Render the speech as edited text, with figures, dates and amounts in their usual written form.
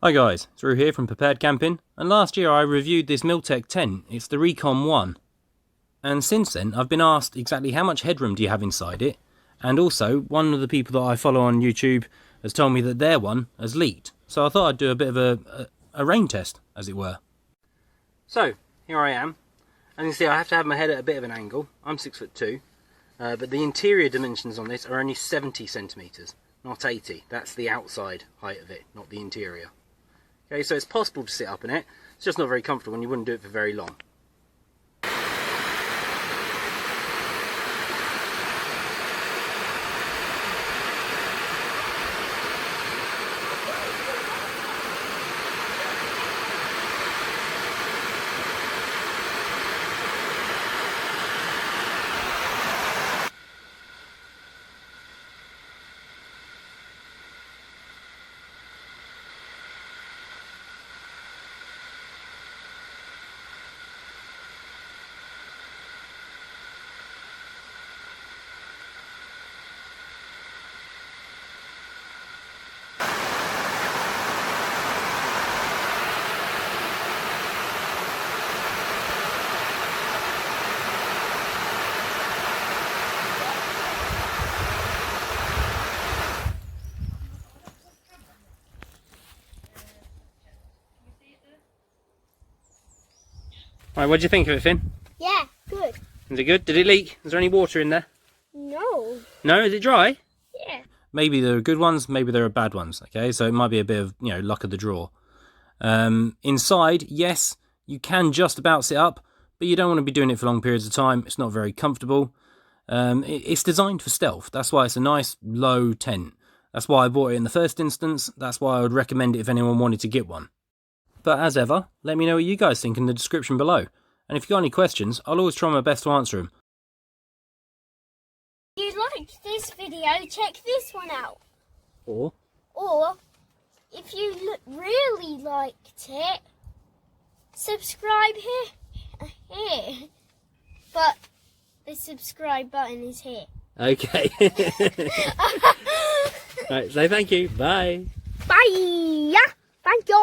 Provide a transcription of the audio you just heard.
Hi guys, it's Roo here from Prepared Camping, and last year I reviewed this Mil-Tec tent. It's the RECOM One. And since then I've been asked exactly how much headroom do you have inside it, and also one of the people that I follow on YouTube has told me that their one has leaked. So I thought I'd do a bit of a rain test, as it were. So, here I am. As you can see, I have to have my head at a bit of an angle. I'm 6'2", but the interior dimensions on this are only 70 centimetres, not 80. That's the outside height of it, not the interior. Okay, so it's possible to sit up in it, it's just not very comfortable and you wouldn't do it for very long. Right, what do you think of it, Finn? Yeah, good. Is it good? Did it leak? Is there any water in there? No. No? Is it dry? Yeah. Maybe there are good ones, maybe there are bad ones, okay? So it might be a bit of, luck of the draw. Inside, yes, you can just about sit up, but you don't want to be doing it for long periods of time. It's not very comfortable. It's designed for stealth. That's why it's a nice, low tent. That's why I bought it in the first instance. That's why I would recommend it if anyone wanted to get one. But as ever, let me know what you guys think in the description below. And if you've got any questions, I'll always try my best to answer them. If you liked this video, check this one out. Or if you really liked it, subscribe here. But the subscribe button is here. Okay. Right, say thank you. Bye. Bye. Thank you.